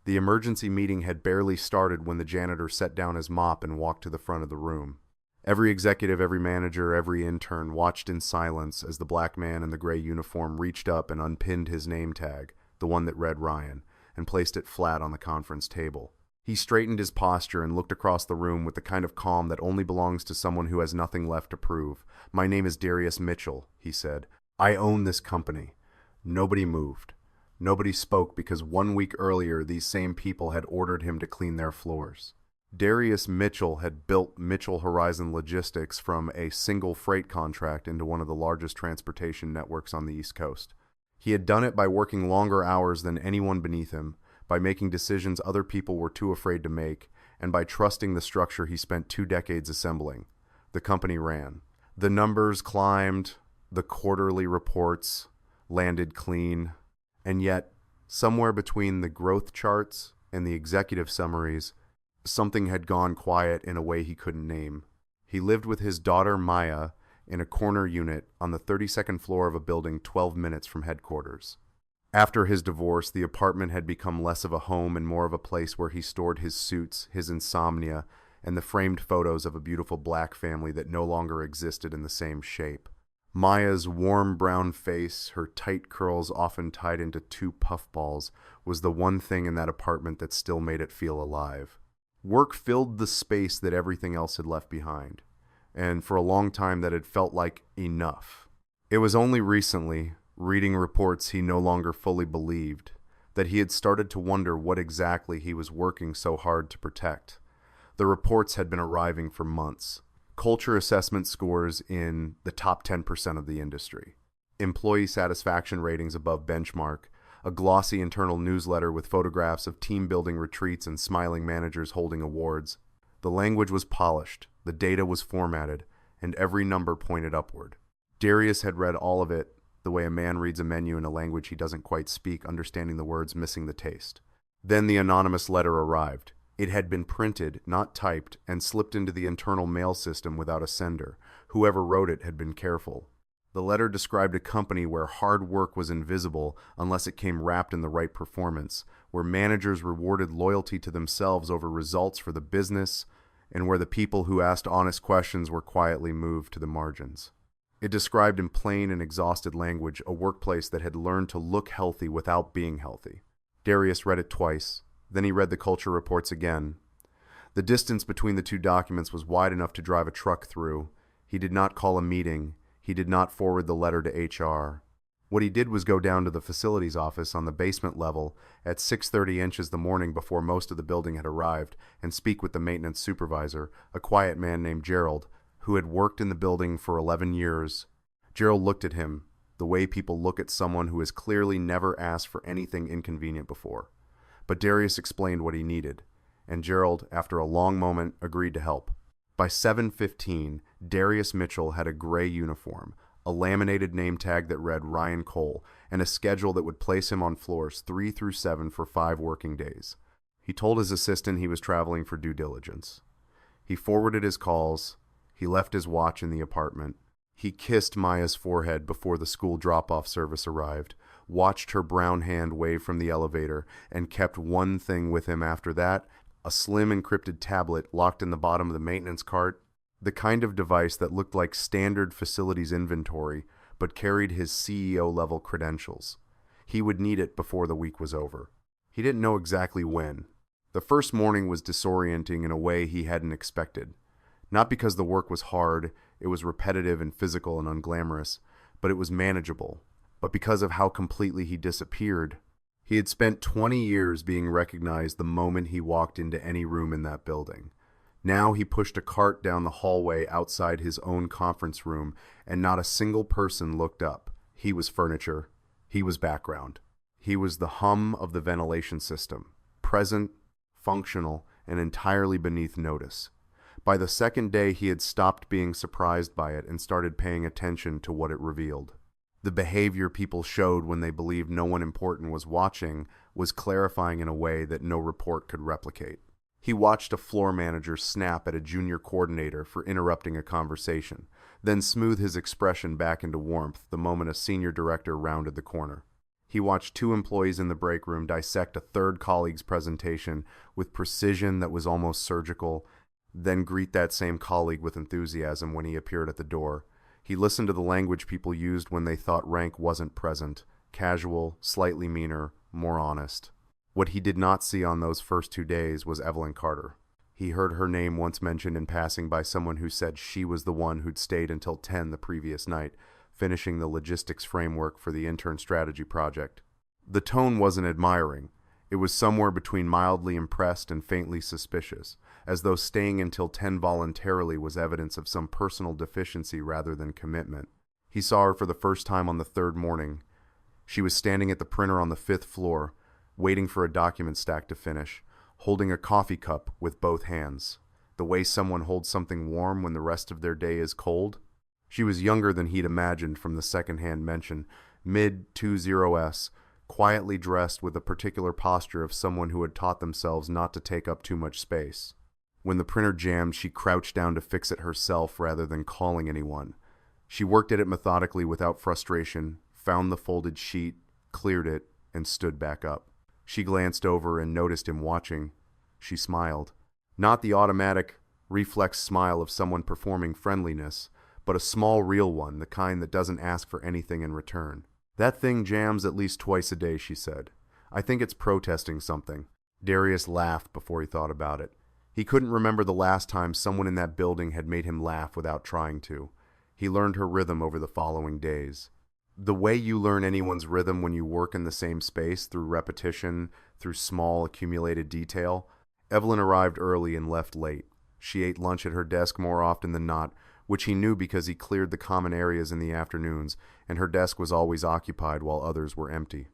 The emergency meeting had barely started when the janitor set down his mop and walked to the front of the room. Every executive, every manager, every intern watched in silence as the black man in the gray uniform reached up and unpinned his name tag, the one that read Ryan, and placed it flat on the conference table. He straightened his posture and looked across the room with the kind of calm that only belongs to someone who has nothing left to prove. "My name is Darius Mitchell," he said. "I own this company." Nobody moved. Nobody spoke because 1 week earlier these same people had ordered him to clean their floors. Darius Mitchell had built Mitchell Horizon Logistics from a single freight contract into one of the largest transportation networks on the East Coast. He had done it by working longer hours than anyone beneath him, by making decisions other people were too afraid to make, and by trusting the structure he spent 2 decades assembling. The company ran. The numbers climbed, the quarterly reports landed clean, and yet, somewhere between the growth charts and the executive summaries, something had gone quiet in a way he couldn't name. He lived with his daughter Maya in a corner unit on the 32nd floor of a building 12 minutes from headquarters. After his divorce, the apartment had become less of a home and more of a place where he stored his suits, his insomnia, and the framed photos of a beautiful black family that no longer existed in the same shape. Maya's warm brown face, her tight curls often tied into 2 puffballs, was the one thing in that apartment that still made it feel alive. Work filled the space that everything else had left behind, and for a long time that had felt like enough. It was only recently, reading reports he no longer fully believed, that he had started to wonder what exactly he was working so hard to protect. The reports had been arriving for months. Culture assessment scores in the top 10% of the industry, employee satisfaction ratings above benchmark, a glossy internal newsletter with photographs of team-building retreats and smiling managers holding awards. The language was polished, the data was formatted, and every number pointed upward. Darius had read all of it the way a man reads a menu in a language he doesn't quite speak, understanding the words, missing the taste. Then the anonymous letter arrived. It had been printed, not typed, and slipped into the internal mail system without a sender. Whoever wrote it had been careful. The letter described a company where hard work was invisible unless it came wrapped in the right performance, where managers rewarded loyalty to themselves over results for the business, and where the people who asked honest questions were quietly moved to the margins. It described in plain and exhausted language a workplace that had learned to look healthy without being healthy. Darius read it twice. Then he read the culture reports again. The distance between the 2 documents was wide enough to drive a truck through. He did not call a meeting. He did not forward the letter to HR. What he did was go down to the facilities office on the basement level at 6:30 inches the morning before most of the building had arrived and speak with the maintenance supervisor, a quiet man named Gerald, who had worked in the building for 11 years. Gerald looked at him, the way people look at someone who has clearly never asked for anything inconvenient before. But Darius explained what he needed, and Gerald, after a long moment, agreed to help. By 7:15, Darius Mitchell had a gray uniform, a laminated name tag that read Ryan Cole, and a schedule that would place him on floors 3 through 7 for 5 working days. He told his assistant he was traveling for due diligence. He forwarded his calls. He left his watch in the apartment. He kissed Maya's forehead before the school drop-off service arrived, watched her brown hand wave from the elevator, and kept one thing with him after that, a slim encrypted tablet locked in the bottom of the maintenance cart, the kind of device that looked like standard facilities inventory, but carried his CEO-level credentials. He would need it before the week was over. He didn't know exactly when. The first morning was disorienting in a way he hadn't expected. Not because the work was hard, it was repetitive and physical and unglamorous, but it was manageable. But because of how completely he disappeared. He had spent 20 years being recognized the moment he walked into any room in that building. Now he pushed a cart down the hallway outside his own conference room, and not a single person looked up. He was furniture. He was background. He was the hum of the ventilation system, present, functional, and entirely beneath notice. By the second day, he had stopped being surprised by it and started paying attention to what it revealed. The behavior people showed when they believed no one important was watching was clarifying in a way that no report could replicate. He watched a floor manager snap at a junior coordinator for interrupting a conversation, then smooth his expression back into warmth the moment a senior director rounded the corner. He watched two employees in the break room dissect a third colleague's presentation with precision that was almost surgical, then greet that same colleague with enthusiasm when he appeared at the door. He listened to the language people used when they thought rank wasn't present: casual, slightly meaner, more honest. What he did not see on those first 2 days was Evelyn Carter. He heard her name once mentioned in passing by someone who said she was the one who'd stayed until 10 the previous night, finishing the logistics framework for the intern strategy project. The tone wasn't admiring. It was somewhere between mildly impressed and faintly suspicious, as though staying until 10 voluntarily was evidence of some personal deficiency rather than commitment. He saw her for the first time on the third morning. She was standing at the printer on the 5th floor, waiting for a document stack to finish, holding a coffee cup with both hands, the way someone holds something warm when the rest of their day is cold. She was younger than he'd imagined from the second-hand mention, mid-20s, quietly dressed with a particular posture of someone who had taught themselves not to take up too much space. When the printer jammed, she crouched down to fix it herself rather than calling anyone. She worked at it methodically without frustration, found the folded sheet, cleared it, and stood back up. She glanced over and noticed him watching. She smiled. Not the automatic, reflex smile of someone performing friendliness, but a small, real one, the kind that doesn't ask for anything in return. "That thing jams at least twice a day," she said. "I think it's protesting something." Darius laughed before he thought about it. He couldn't remember the last time someone in that building had made him laugh without trying to. He learned her rhythm over the following days. The way you learn anyone's rhythm when you work in the same space, through repetition, through small accumulated detail. Evelyn arrived early and left late. She ate lunch at her desk more often than not, which he knew because he cleared the common areas in the afternoons, and her desk was always occupied while others were empty.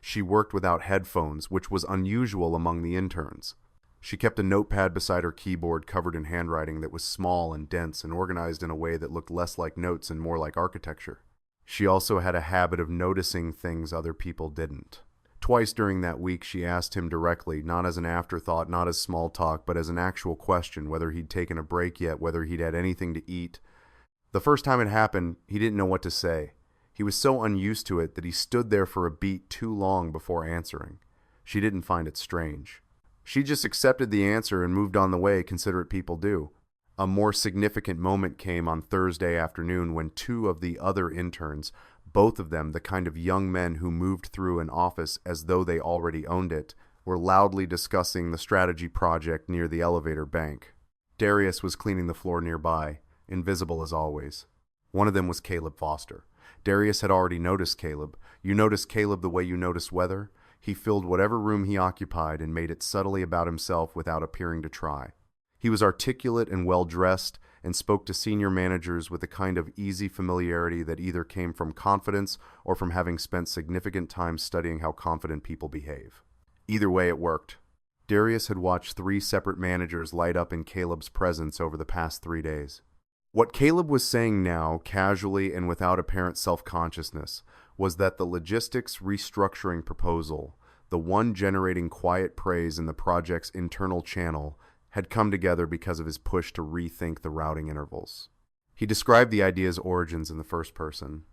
She worked without headphones, which was unusual among the interns. She kept a notepad beside her keyboard covered in handwriting that was small and dense and organized in a way that looked less like notes and more like architecture. She also had a habit of noticing things other people didn't. Twice during that week she asked him directly, not as an afterthought, not as small talk, but as an actual question, whether he'd taken a break yet, whether he'd had anything to eat. The first time it happened, he didn't know what to say. He was so unused to it that he stood there for a beat too long before answering. She didn't find it strange. She just accepted the answer and moved on the way considerate people do. A more significant moment came on Thursday afternoon when two of the other interns, both of them the kind of young men who moved through an office as though they already owned it, were loudly discussing the strategy project near the elevator bank. Darius was cleaning the floor nearby, invisible as always. One of them was Caleb Foster. Darius had already noticed Caleb. You notice Caleb the way you notice weather? He filled whatever room he occupied and made it subtly about himself without appearing to try. He was articulate and well-dressed and spoke to senior managers with a kind of easy familiarity that either came from confidence or from having spent significant time studying how confident people behave. Either way, it worked. Darius had watched 3 separate managers light up in Caleb's presence over the past 3 days. What Caleb was saying now, casually and without apparent self-consciousness, was that the logistics restructuring proposal, the one generating quiet praise in the project's internal channel, had come together because of his push to rethink the routing intervals. He described the idea's origins in the first person.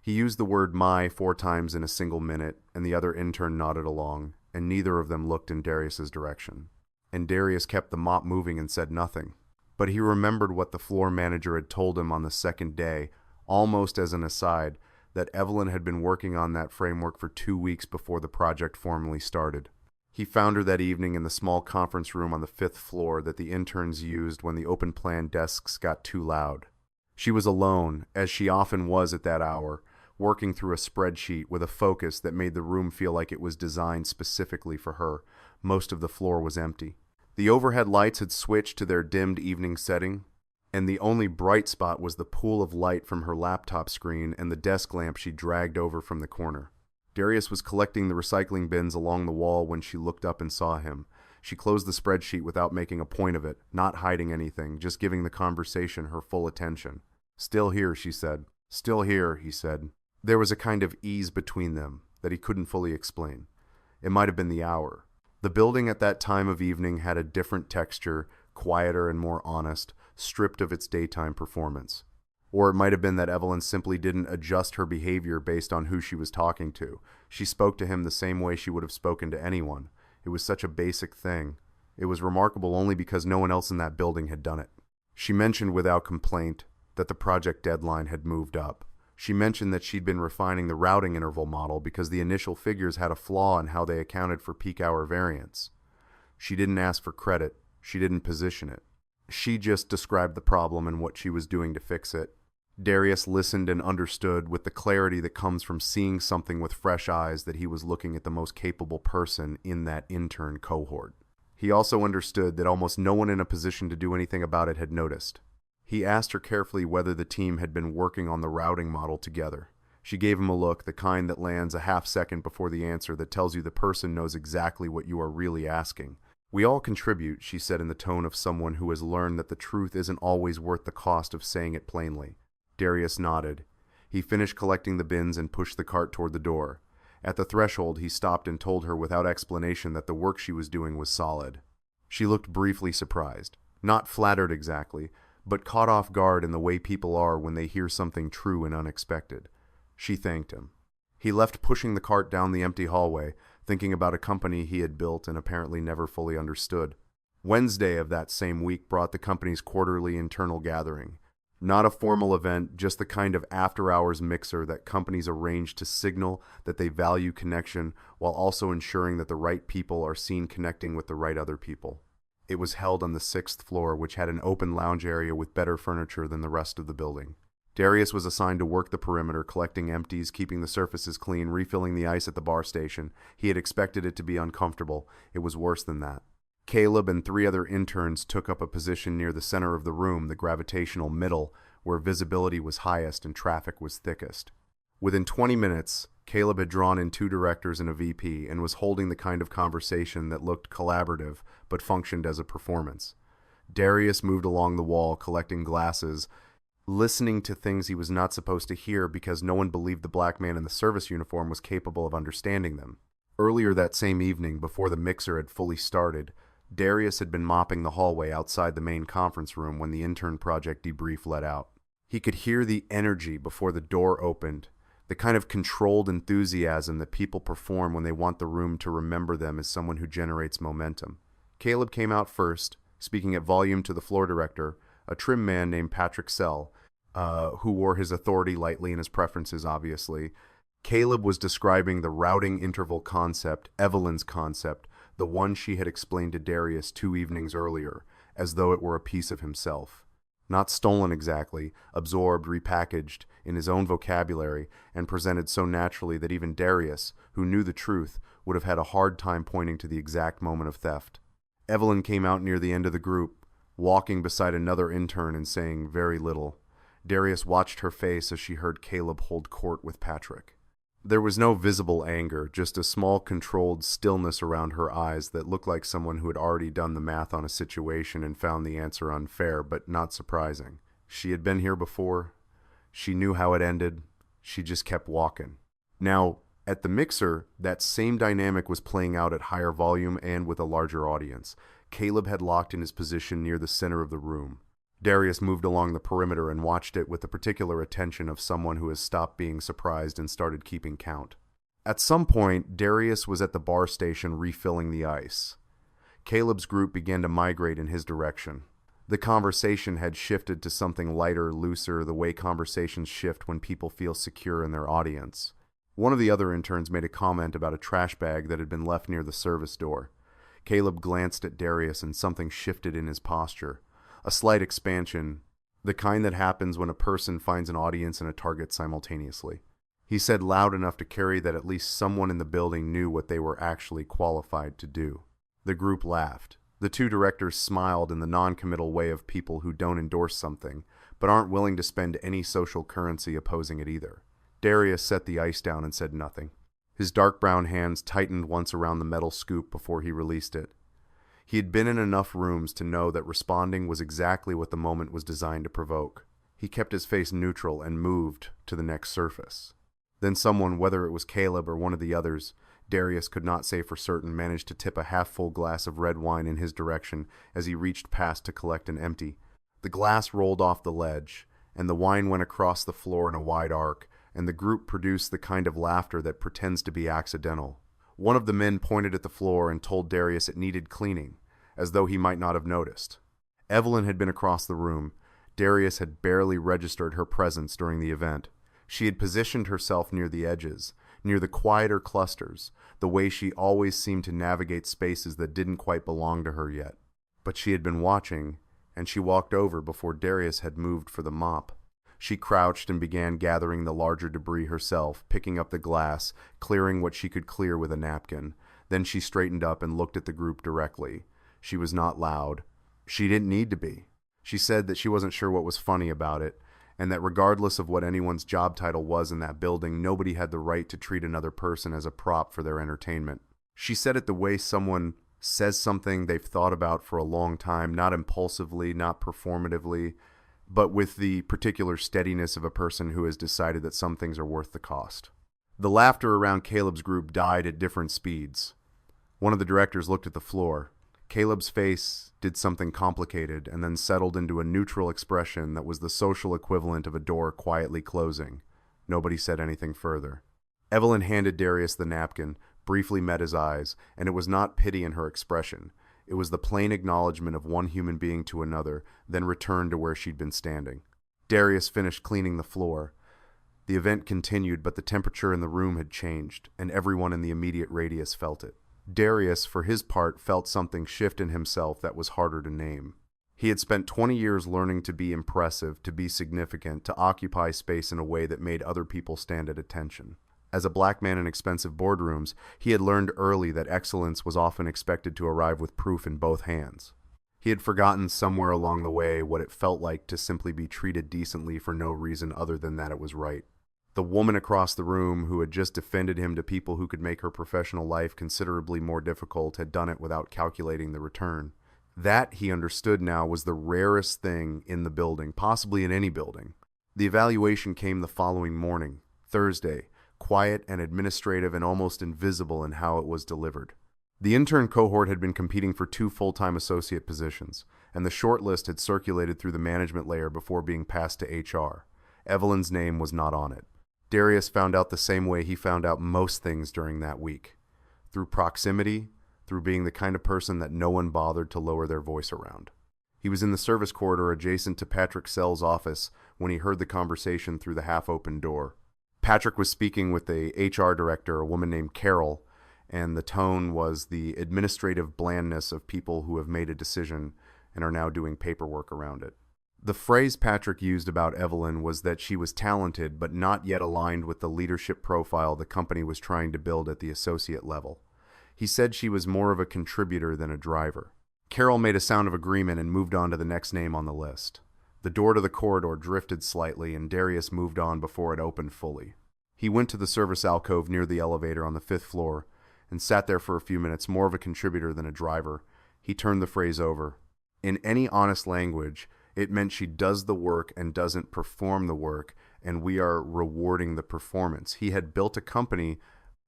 He used the word "my" 4 times in a single minute, and the other intern nodded along, and neither of them looked in Darius's direction. And Darius kept the mop moving and said nothing. But he remembered what the floor manager had told him on the second day, almost as an aside, that Evelyn had been working on that framework for 2 weeks before the project formally started. He found her that evening in the small conference room on the 5th floor that the interns used when the open plan desks got too loud. She was alone, as she often was at that hour, working through a spreadsheet with a focus that made the room feel like it was designed specifically for her. Most of the floor was empty. The overhead lights had switched to their dimmed evening setting, and the only bright spot was the pool of light from her laptop screen and the desk lamp she dragged over from the corner. Darius was collecting the recycling bins along the wall when she looked up and saw him. She closed the spreadsheet without making a point of it, not hiding anything, just giving the conversation her full attention. "Still here," she said. "Still here," he said. There was a kind of ease between them that he couldn't fully explain. It might have been the hour. The building at that time of evening had a different texture, quieter and more honest, stripped of its daytime performance. Or it might have been that Evelyn simply didn't adjust her behavior based on who she was talking to. She spoke to him the same way she would have spoken to anyone. It was such a basic thing. It was remarkable only because no one else in that building had done it. She mentioned without complaint that the project deadline had moved up. She mentioned that she'd been refining the routing interval model because the initial figures had a flaw in how they accounted for peak hour variance. She didn't ask for credit. She didn't position it. She just described the problem and what she was doing to fix it. Darius listened and understood with the clarity that comes from seeing something with fresh eyes that he was looking at the most capable person in that intern cohort. He also understood that almost no one in a position to do anything about it had noticed. He asked her carefully whether the team had been working on the routing model together. She gave him a look, the kind that lands a half second before the answer that tells you the person knows exactly what you are really asking. "We all contribute," she said in the tone of someone who has learned that the truth isn't always worth the cost of saying it plainly. Darius nodded. He finished collecting the bins and pushed the cart toward the door. At the threshold, he stopped and told her without explanation that the work she was doing was solid. She looked briefly surprised. Not flattered exactly, but caught off guard in the way people are when they hear something true and unexpected. She thanked him. He left pushing the cart down the empty hallway, thinking about a company he had built and apparently never fully understood. Wednesday of that same week brought the company's quarterly internal gathering. Not a formal event, just the kind of after-hours mixer that companies arrange to signal that they value connection while also ensuring that the right people are seen connecting with the right other people. It was held on the 6th floor, which had an open lounge area with better furniture than the rest of the building. Darius was assigned to work the perimeter, collecting empties, keeping the surfaces clean, refilling the ice at the bar station. He had expected it to be uncomfortable. It was worse than that. Caleb and 3 other interns took up a position near the center of the room, the gravitational middle, where visibility was highest and traffic was thickest. Within 20 minutes, Caleb had drawn in 2 directors and a VP and was holding the kind of conversation that looked collaborative but functioned as a performance. Darius moved along the wall, collecting glasses, listening to things he was not supposed to hear because no one believed the black man in the service uniform was capable of understanding them. Earlier that same evening, before the mixer had fully started, Darius had been mopping the hallway outside the main conference room when the intern project debrief let out. He could hear the energy before the door opened, the kind of controlled enthusiasm that people perform when they want the room to remember them as someone who generates momentum. Caleb came out first, speaking at volume to the floor director, a trim man named Patrick Sell, who wore his authority lightly and his preferences obviously. Caleb was describing the routing interval concept, Evelyn's concept, the one she had explained to Darius 2 evenings earlier, as though it were a piece of himself. Not stolen exactly, absorbed, repackaged in his own vocabulary, and presented so naturally that even Darius, who knew the truth, would have had a hard time pointing to the exact moment of theft. Evelyn came out near the end of the group, walking beside another intern and saying very little. Darius watched her face as she heard Caleb hold court with Patrick. There was no visible anger, just a small controlled stillness around her eyes that looked like someone who had already done the math on a situation and found the answer unfair, but not surprising. She had been here before. She knew how it ended. She just kept walking. Now, at the mixer, that same dynamic was playing out at higher volume and with a larger audience. Caleb had locked in his position near the center of the room. Darius moved along the perimeter and watched it with the particular attention of someone who has stopped being surprised and started keeping count. At some point, Darius was at the bar station refilling the ice. Caleb's group began to migrate in his direction. The conversation had shifted to something lighter, looser, the way conversations shift when people feel secure in their audience. One of the other interns made a comment about a trash bag that had been left near the service door. Caleb glanced at Darius and something shifted in his posture. A slight expansion, the kind that happens when a person finds an audience and a target simultaneously. He said loud enough to carry that at least someone in the building knew what they were actually qualified to do. The group laughed. The 2 directors smiled in the non-committal way of people who don't endorse something, but aren't willing to spend any social currency opposing it either. Darius set the ice down and said nothing. His dark brown hands tightened once around the metal scoop before he released it. He had been in enough rooms to know that responding was exactly what the moment was designed to provoke. He kept his face neutral and moved to the next surface. Then someone, whether it was Caleb or one of the others, Darius could not say for certain, managed to tip a half-full glass of red wine in his direction as he reached past to collect an empty. The glass rolled off the ledge, and the wine went across the floor in a wide arc, and the group produced the kind of laughter that pretends to be accidental. One of the men pointed at the floor and told Darius it needed cleaning, as though he might not have noticed. Evelyn had been across the room. Darius had barely registered her presence during the event. She had positioned herself near the edges, near the quieter clusters, the way she always seemed to navigate spaces that didn't quite belong to her yet. But she had been watching, and she walked over before Darius had moved for the mop. She crouched and began gathering the larger debris herself, picking up the glass, clearing what she could clear with a napkin. Then she straightened up and looked at the group directly. She was not loud. She didn't need to be. She said that she wasn't sure what was funny about it, and that regardless of what anyone's job title was in that building, nobody had the right to treat another person as a prop for their entertainment. She said it the way someone says something they've thought about for a long time, not impulsively, not performatively, but with the particular steadiness of a person who has decided that some things are worth the cost. The laughter around Caleb's group died at different speeds. One of the directors looked at the floor. Caleb's face did something complicated and then settled into a neutral expression that was the social equivalent of a door quietly closing. Nobody said anything further. Evelyn handed Darius the napkin, briefly met his eyes, and it was not pity in her expression. It was the plain acknowledgement of one human being to another, then returned to where she'd been standing. Darius finished cleaning the floor. The event continued, but the temperature in the room had changed, and everyone in the immediate radius felt it. Darius, for his part, felt something shift in himself that was harder to name. He had spent 20 years learning to be impressive, to be significant, to occupy space in a way that made other people stand at attention. As a black man in expensive boardrooms, he had learned early that excellence was often expected to arrive with proof in both hands. He had forgotten somewhere along the way what it felt like to simply be treated decently for no reason other than that it was right. The woman across the room who had just defended him to people who could make her professional life considerably more difficult had done it without calculating the return. That, he understood now, was the rarest thing in the building, possibly in any building. The evaluation came the following morning, Thursday, quiet and administrative and almost invisible in how it was delivered. The intern cohort had been competing for 2 full-time associate positions, and the shortlist had circulated through the management layer before being passed to HR. Evelyn's name was not on it. Darius found out the same way he found out most things during that week. Through proximity, through being the kind of person that no one bothered to lower their voice around. He was in the service corridor adjacent to Patrick Sell's office when he heard the conversation through the half-open door. Patrick was speaking with the HR director, a woman named Carol, and the tone was the administrative blandness of people who have made a decision and are now doing paperwork around it. The phrase Patrick used about Evelyn was that she was talented but not yet aligned with the leadership profile the company was trying to build at the associate level. He said she was more of a contributor than a driver. Carol made a sound of agreement and moved on to the next name on the list. The door to the corridor drifted slightly, and Darius moved on before it opened fully. He went to the service alcove near the elevator on the 5th floor and sat there for a few minutes, more of a contributor than a driver. He turned the phrase over. In any honest language, it meant she does the work and doesn't perform the work, and we are rewarding the performance. He had built a company.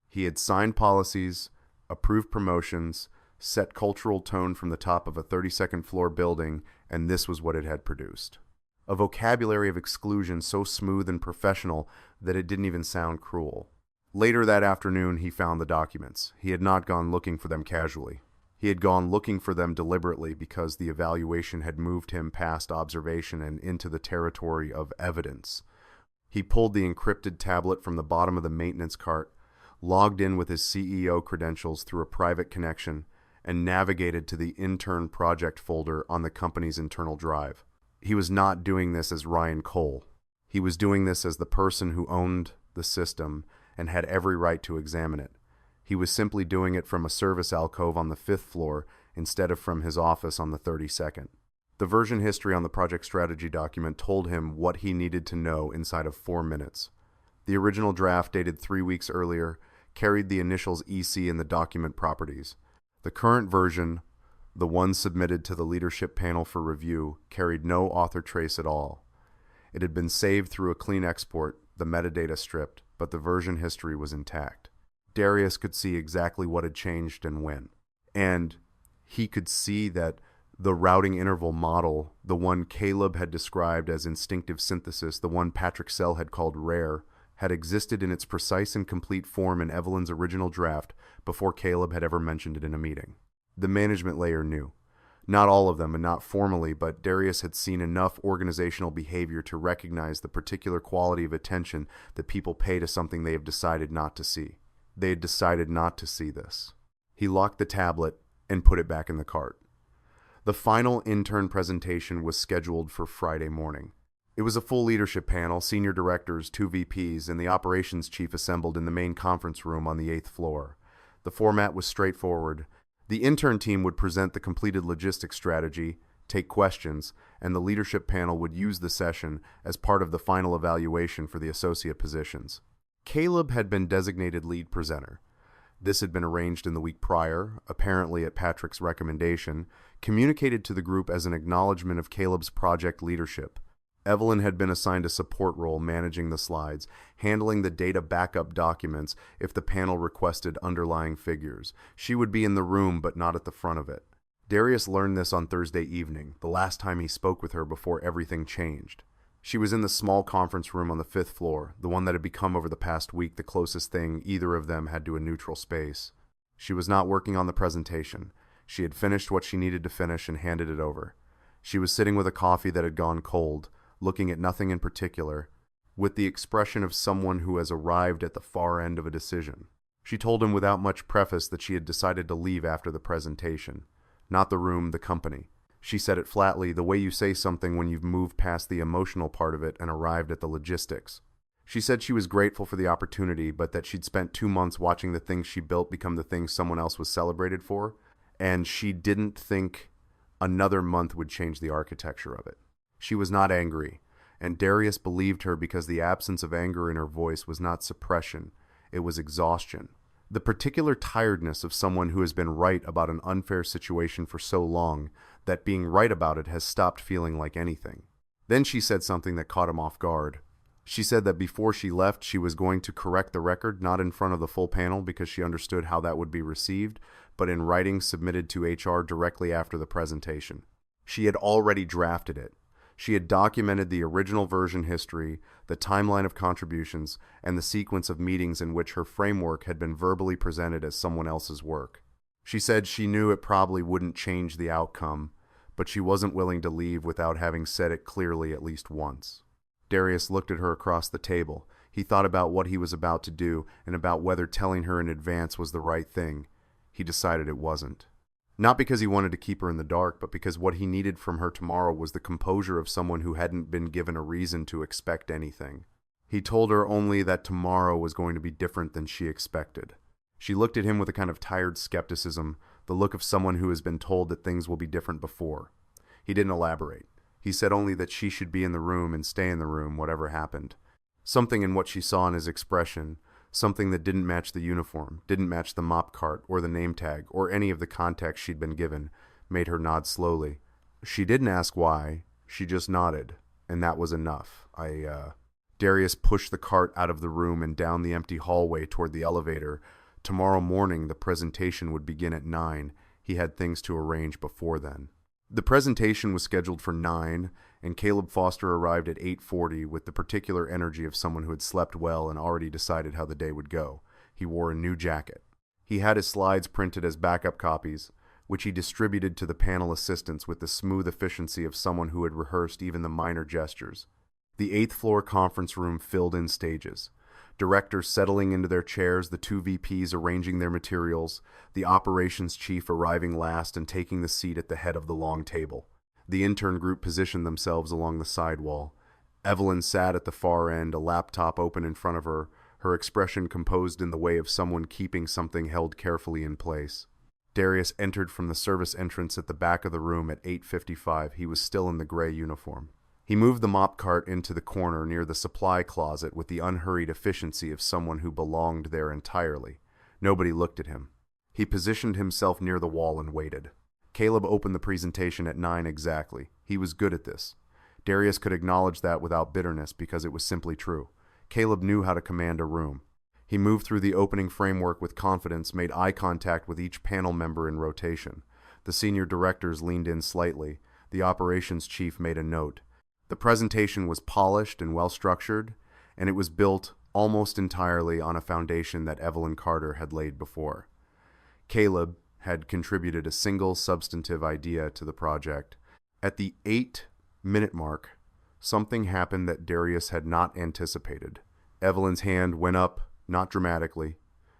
He had signed policies, approved promotions, set cultural tone from the top of a 32nd floor building, and this was what it had produced. A vocabulary of exclusion so smooth and professional that it didn't even sound cruel. Later that afternoon, he found the documents. He had not gone looking for them casually. He had gone looking for them deliberately because the evaluation had moved him past observation and into the territory of evidence. He pulled the encrypted tablet from the bottom of the maintenance cart, logged in with his CEO credentials through a private connection, and navigated to the intern project folder on the company's internal drive. He was not doing this as Ryan Cole. He was doing this as the person who owned the system and had every right to examine it. He was simply doing it from a service alcove on the 5th floor instead of from his office on the 32nd. The version history on the project strategy document told him what he needed to know inside of 4 minutes. The original draft, dated 3 weeks earlier, carried the initials EC in the document properties. The current version, the one submitted to the leadership panel for review, carried no author trace at all. It had been saved through a clean export, the metadata stripped, but the version history was intact. Darius could see exactly what had changed and when. And he could see that the routing interval model, the one Caleb had described as instinctive synthesis, the one Patrick Sell had called rare, had existed in its precise and complete form in Evelyn's original draft before Caleb had ever mentioned it in a meeting. The management layer knew. Not all of them, and not formally, but Darius had seen enough organizational behavior to recognize the particular quality of attention that people pay to something they have decided not to see. They had decided not to see this. He locked the tablet and put it back in the cart. The final intern presentation was scheduled for Friday morning. It was a full leadership panel, senior directors, 2 VPs, and the operations chief assembled in the main conference room on the 8th floor. The format was straightforward. The intern team would present the completed logistics strategy, take questions, and the leadership panel would use the session as part of the final evaluation for the associate positions. Caleb had been designated lead presenter. This had been arranged in the week prior, apparently at Patrick's recommendation, communicated to the group as an acknowledgement of Caleb's project leadership. Evelyn had been assigned a support role managing the slides, handling the data backup documents if the panel requested underlying figures. She would be in the room but not at the front of it. Darius learned this on Thursday evening, the last time he spoke with her before everything changed. She was in the small conference room on the 5th floor, the one that had become over the past week the closest thing either of them had to a neutral space. She was not working on the presentation. She had finished what she needed to finish and handed it over. She was sitting with a coffee that had gone cold, looking at nothing in particular, with the expression of someone who has arrived at the far end of a decision. She told him without much preface that she had decided to leave after the presentation. Not the room, the company. She said it flatly, the way you say something when you've moved past the emotional part of it and arrived at the logistics. She said she was grateful for the opportunity, but that she'd spent 2 months watching the things she built become the things someone else was celebrated for, and she didn't think another month would change the architecture of it. She was not angry, and Darius believed her because the absence of anger in her voice was not suppression, it was exhaustion. The particular tiredness of someone who has been right about an unfair situation for so long that being right about it has stopped feeling like anything. Then she said something that caught him off guard. She said that before she left, she was going to correct the record, not in front of the full panel because she understood how that would be received, but in writing submitted to HR directly after the presentation. She had already drafted it. She had documented the original version history, the timeline of contributions, and the sequence of meetings in which her framework had been verbally presented as someone else's work. She said she knew it probably wouldn't change the outcome, but she wasn't willing to leave without having said it clearly at least once. Darius looked at her across the table. He thought about what he was about to do and about whether telling her in advance was the right thing. He decided it wasn't. Not because he wanted to keep her in the dark, but because what he needed from her tomorrow was the composure of someone who hadn't been given a reason to expect anything. He told her only that tomorrow was going to be different than she expected. She looked at him with a kind of tired skepticism, the look of someone who has been told that things will be different before. He didn't elaborate. He said only that she should be in the room and stay in the room, whatever happened. Something in what she saw in his expression, something that didn't match the uniform, didn't match the mop cart or the name tag or any of the context she'd been given, made her nod slowly. She didn't ask why, she just nodded, and that was enough. Darius pushed the cart out of the room and down the empty hallway toward the elevator. Tomorrow morning the presentation would begin at 9. He had things to arrange before then. The presentation was scheduled for 9, and Caleb Foster arrived at 8:40 with the particular energy of someone who had slept well and already decided how the day would go. He wore a new jacket. He had his slides printed as backup copies, which he distributed to the panel assistants with the smooth efficiency of someone who had rehearsed even the minor gestures. The 8th floor conference room filled in stages. Directors settling into their chairs, the 2 VPs arranging their materials, the operations chief arriving last and taking the seat at the head of the long table. The intern group positioned themselves along the side wall. Evelyn sat at the far end, a laptop open in front of her, her expression composed in the way of someone keeping something held carefully in place. Darius entered from the service entrance at the back of the room at 8:55. He was still in the gray uniform. He moved the mop cart into the corner near the supply closet with the unhurried efficiency of someone who belonged there entirely. Nobody looked at him. He positioned himself near the wall and waited. Caleb opened the presentation at 9 exactly. He was good at this. Darius could acknowledge that without bitterness because it was simply true. Caleb knew how to command a room. He moved through the opening framework with confidence, made eye contact with each panel member in rotation. The senior directors leaned in slightly. The operations chief made a note. The presentation was polished and well-structured, and it was built almost entirely on a foundation that Evelyn Carter had laid before. Caleb had contributed a single substantive idea to the project. At the 8-minute mark, something happened that Darius had not anticipated. Evelyn's hand went up, not dramatically,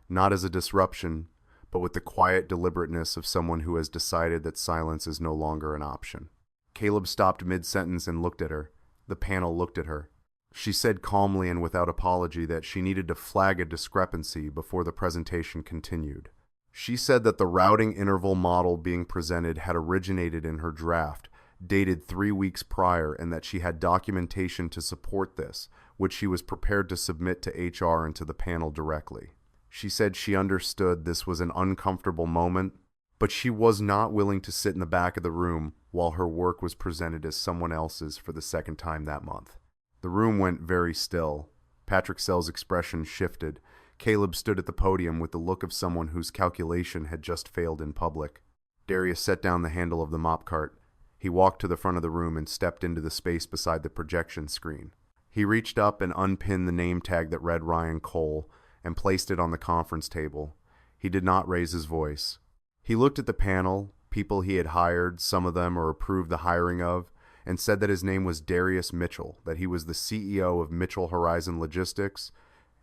not as a disruption, but with the quiet deliberateness of someone who has decided that silence is no longer an option. Caleb stopped mid-sentence and looked at her. The panel looked at her. She said calmly and without apology that she needed to flag a discrepancy before the presentation continued. She said that the routing interval model being presented had originated in her draft, dated 3 weeks prior, and that she had documentation to support this, which she was prepared to submit to HR and to the panel directly. She said she understood this was an uncomfortable moment, but she was not willing to sit in the back of the room while her work was presented as someone else's for the second time that month. The room went very still. Patrick Sell's expression shifted. Caleb stood at the podium with the look of someone whose calculation had just failed in public. Darius set down the handle of the mop cart. He walked to the front of the room and stepped into the space beside the projection screen. He reached up and unpinned the name tag that read Ryan Cole and placed it on the conference table. He did not raise his voice. He looked at the panel, people he had hired, some of them or approved the hiring of, and said that his name was Darius Mitchell, that he was the CEO of Mitchell Horizon Logistics,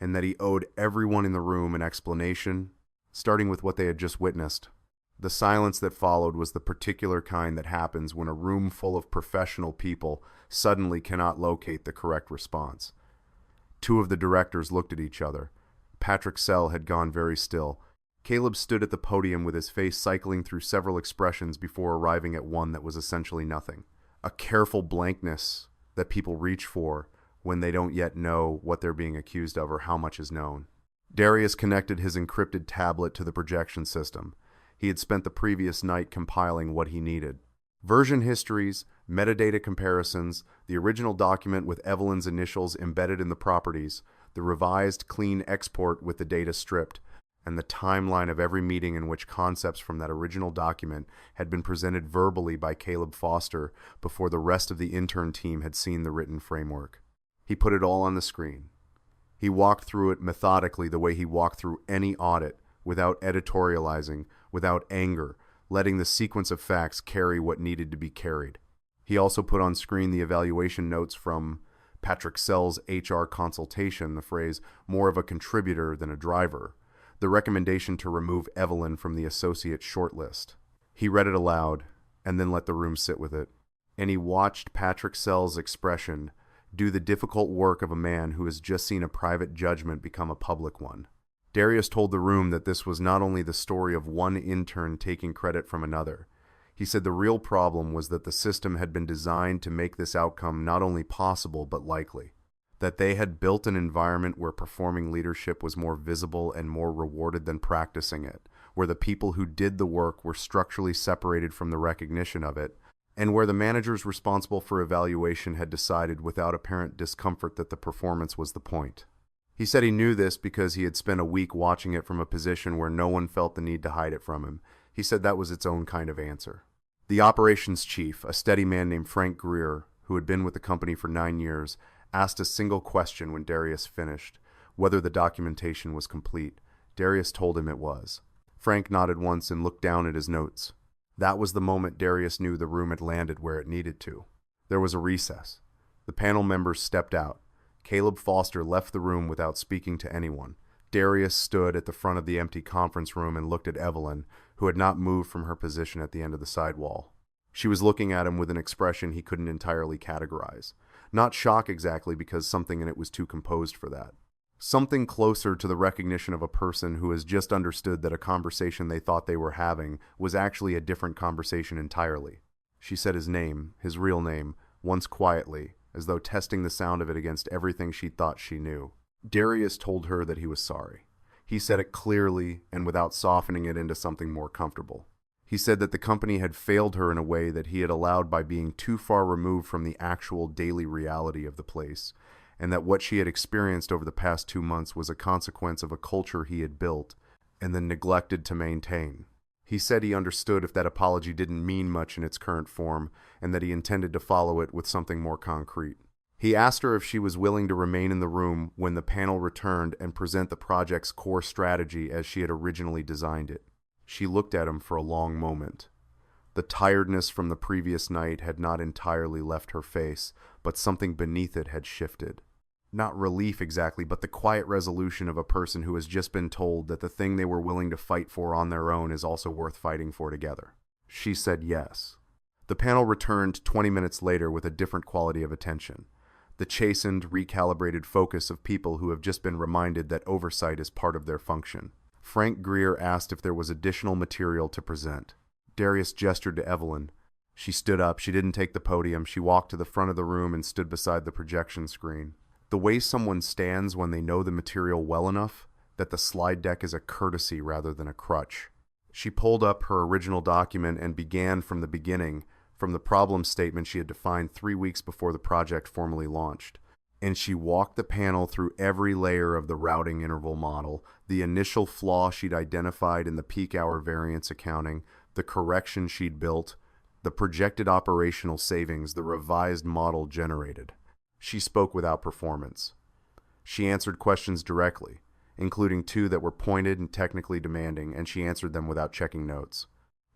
and that he owed everyone in the room an explanation, starting with what they had just witnessed. The silence that followed was the particular kind that happens when a room full of professional people suddenly cannot locate the correct response. Two of the directors looked at each other. Patrick Sell had gone very still. Caleb stood at the podium with his face cycling through several expressions before arriving at one that was essentially nothing. A careful blankness that people reach for when they don't yet know what they're being accused of or how much is known. Darius connected his encrypted tablet to the projection system. He had spent the previous night compiling what he needed. Version histories, metadata comparisons, the original document with Evelyn's initials embedded in the properties, the revised clean export with the data stripped, and the timeline of every meeting in which concepts from that original document had been presented verbally by Caleb Foster before the rest of the intern team had seen the written framework. He put it all on the screen. He walked through it methodically the way he walked through any audit, without editorializing, without anger, letting the sequence of facts carry what needed to be carried. He also put on screen the evaluation notes from Patrick Sell's HR consultation, the phrase, more of a contributor than a driver, the recommendation to remove Evelyn from the associate shortlist. He read it aloud, and then let the room sit with it. And he watched Patrick Sell's expression do the difficult work of a man who has just seen a private judgment become a public one. Darius told the room that this was not only the story of one intern taking credit from another. He said the real problem was that the system had been designed to make this outcome not only possible but likely. That they had built an environment where performing leadership was more visible and more rewarded than practicing it, where the people who did the work were structurally separated from the recognition of it, and where the managers responsible for evaluation had decided without apparent discomfort that the performance was the point. He said he knew this because he had spent a week watching it from a position where no one felt the need to hide it from him. He said that was its own kind of answer. The operations chief, a steady man named Frank Greer, who had been with the company for 9 years, asked a single question when Darius finished, whether the documentation was complete. Darius told him it was. Frank nodded once and looked down at his notes. That was the moment Darius knew the room had landed where it needed to. There was a recess. The panel members stepped out. Caleb Foster left the room without speaking to anyone. Darius stood at the front of the empty conference room and looked at Evelyn, who had not moved from her position at the end of the sidewall. She was looking at him with an expression he couldn't entirely categorize. Not shock exactly, because something in it was too composed for that. Something closer to the recognition of a person who has just understood that a conversation they thought they were having was actually a different conversation entirely. She said his name, his real name, once quietly, as though testing the sound of it against everything she thought she knew. Darius told her that he was sorry. He said it clearly and without softening it into something more comfortable. He said that the company had failed her in a way that he had allowed by being too far removed from the actual daily reality of the place, and that what she had experienced over the past 2 months was a consequence of a culture he had built and then neglected to maintain. He said he understood if that apology didn't mean much in its current form, and that he intended to follow it with something more concrete. He asked her if she was willing to remain in the room when the panel returned and present the project's core strategy as she had originally designed it. She looked at him for a long moment. The tiredness from the previous night had not entirely left her face, but something beneath it had shifted. Not relief exactly, but the quiet resolution of a person who has just been told that the thing they were willing to fight for on their own is also worth fighting for together. She said yes. The panel returned 20 minutes later with a different quality of attention. The chastened, recalibrated focus of people who have just been reminded that oversight is part of their function. Frank Greer asked if there was additional material to present. Darius gestured to Evelyn. She stood up. She didn't take the podium. She walked to the front of the room and stood beside the projection screen. The way someone stands when they know the material well enough that the slide deck is a courtesy rather than a crutch. She pulled up her original document and began from the beginning, from the problem statement she had defined 3 weeks before the project formally launched. And she walked the panel through every layer of the routing interval model, the initial flaw she'd identified in the peak hour variance accounting, the correction she'd built, the projected operational savings the revised model generated. She spoke without performance. She answered questions directly, including 2 that were pointed and technically demanding, and she answered them without checking notes.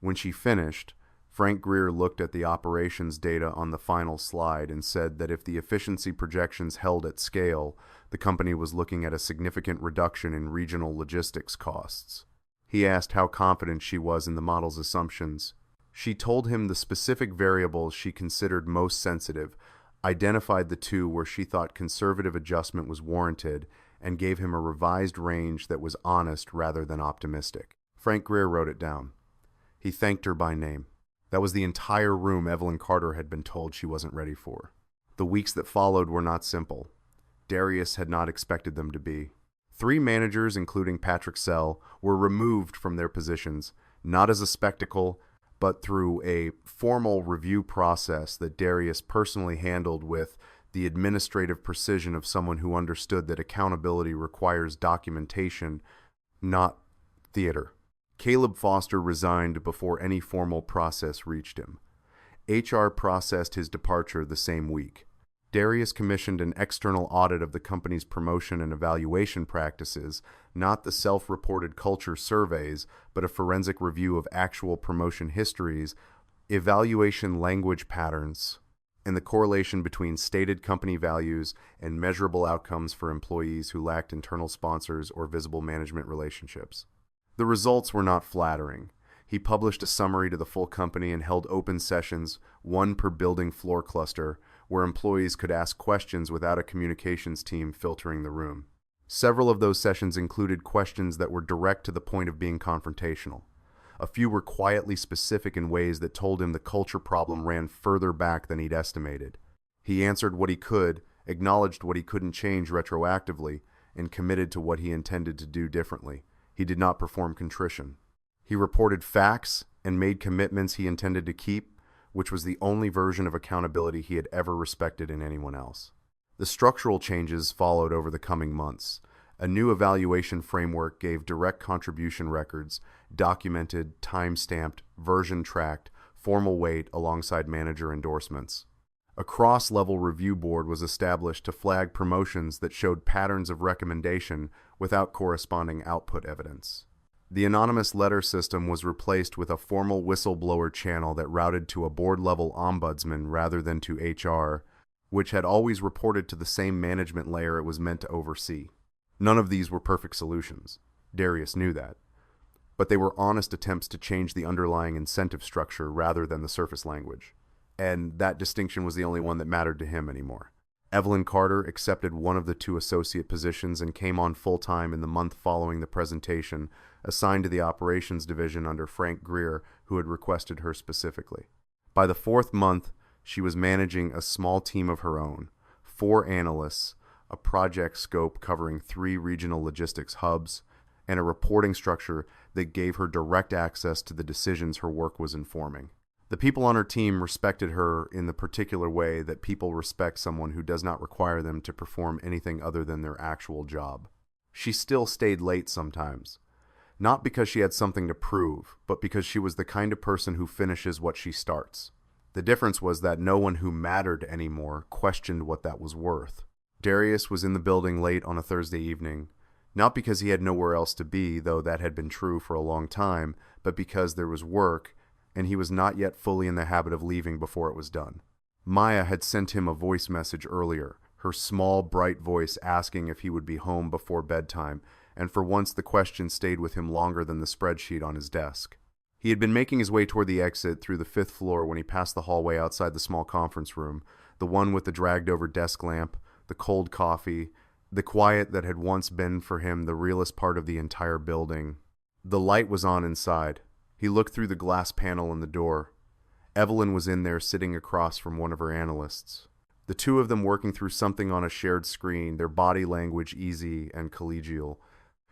When she finished, Frank Greer looked at the operations data on the final slide and said that if the efficiency projections held at scale, the company was looking at a significant reduction in regional logistics costs. He asked how confident she was in the model's assumptions. She told him the specific variables she considered most sensitive, identified the 2 where she thought conservative adjustment was warranted, and gave him a revised range that was honest rather than optimistic. Frank Greer wrote it down. He thanked her by name. That was the entire room Evelyn Carter had been told she wasn't ready for. The weeks that followed were not simple. Darius had not expected them to be. 3 managers, including Patrick Sell, were removed from their positions, not as a spectacle, but through a formal review process that Darius personally handled with the administrative precision of someone who understood that accountability requires documentation, not theater. Caleb Foster resigned before any formal process reached him. HR processed his departure the same week. Darius commissioned an external audit of the company's promotion and evaluation practices, not the self-reported culture surveys, but a forensic review of actual promotion histories, evaluation language patterns, and the correlation between stated company values and measurable outcomes for employees who lacked internal sponsors or visible management relationships. The results were not flattering. He published a summary to the full company and held open sessions, 1 per building floor cluster, where employees could ask questions without a communications team filtering the room. Several of those sessions included questions that were direct to the point of being confrontational. A few were quietly specific in ways that told him the culture problem ran further back than he'd estimated. He answered what he could, acknowledged what he couldn't change retroactively, and committed to what he intended to do differently. He did not perform contrition. He reported facts and made commitments he intended to keep, which was the only version of accountability he had ever respected in anyone else. The structural changes followed over the coming months. A new evaluation framework gave direct contribution records, documented, time-stamped, version-tracked, formal weight alongside manager endorsements. A cross-level review board was established to flag promotions that showed patterns of recommendation without corresponding output evidence. The anonymous letter system was replaced with a formal whistleblower channel that routed to a board-level ombudsman rather than to HR, which had always reported to the same management layer it was meant to oversee. None of these were perfect solutions. Darius knew that. But they were honest attempts to change the underlying incentive structure rather than the surface language. And that distinction was the only one that mattered to him anymore. Evelyn Carter accepted one of the 2 associate positions and came on full-time in the month following the presentation, assigned to the operations division under Frank Greer, who had requested her specifically. By the 4th month, she was managing a small team of her own, 4 analysts, a project scope covering 3 regional logistics hubs, and a reporting structure that gave her direct access to the decisions her work was informing. The people on her team respected her in the particular way that people respect someone who does not require them to perform anything other than their actual job. She still stayed late sometimes, not because she had something to prove, but because she was the kind of person who finishes what she starts. The difference was that no one who mattered anymore questioned what that was worth. Darius was in the building late on a Thursday evening, not because he had nowhere else to be, though that had been true for a long time, but because there was work, and he was not yet fully in the habit of leaving before it was done. Maya had sent him a voice message earlier, her small, bright voice asking if he would be home before bedtime, and for once the question stayed with him longer than the spreadsheet on his desk. He had been making his way toward the exit through the 5th floor when he passed the hallway outside the small conference room, the one with the dragged-over desk lamp, the cold coffee, the quiet that had once been for him the realest part of the entire building. The light was on inside. He looked through the glass panel in the door. Evelyn was in there sitting across from one of her analysts. The two of them working through something on a shared screen, their body language easy and collegial.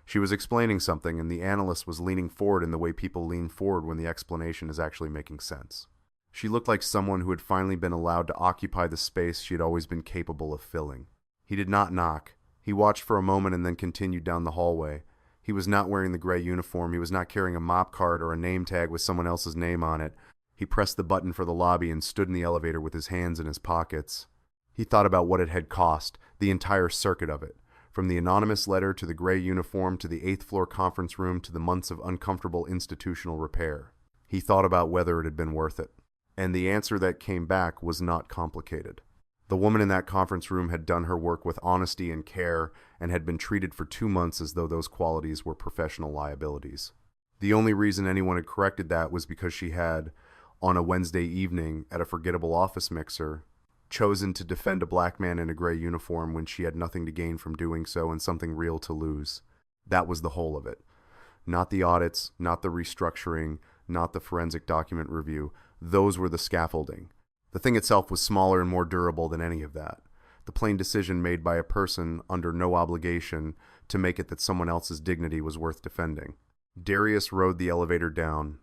She was explaining something, and the analyst was leaning forward in the way people lean forward when the explanation is actually making sense. She looked like someone who had finally been allowed to occupy the space she had always been capable of filling. He did not knock. He watched for a moment and then continued down the hallway. He was not wearing the gray uniform. He was not carrying a mop cart or a name tag with someone else's name on it. He pressed the button for the lobby and stood in the elevator with his hands in his pockets. He thought about what it had cost, the entire circuit of it. From the anonymous letter to the gray uniform to the 8th floor conference room to the months of uncomfortable institutional repair. He thought about whether it had been worth it. And the answer that came back was not complicated. The woman in that conference room had done her work with honesty and care and had been treated for 2 months as though those qualities were professional liabilities. The only reason anyone had corrected that was because she had, on a Wednesday evening at a forgettable office mixer, chosen to defend a black man in a gray uniform when she had nothing to gain from doing so and something real to lose. That was the whole of it. Not the audits, not the restructuring, not the forensic document review. Those were the scaffolding. The thing itself was smaller and more durable than any of that. The plain decision made by a person under no obligation to make it that someone else's dignity was worth defending. Darius rode the elevator down.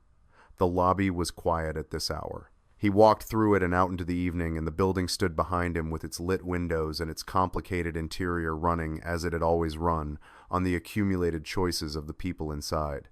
The lobby was quiet at this hour. He walked through it and out into the evening, and the building stood behind him with its lit windows and its complicated interior running, as it had always run, on the accumulated choices of the people inside.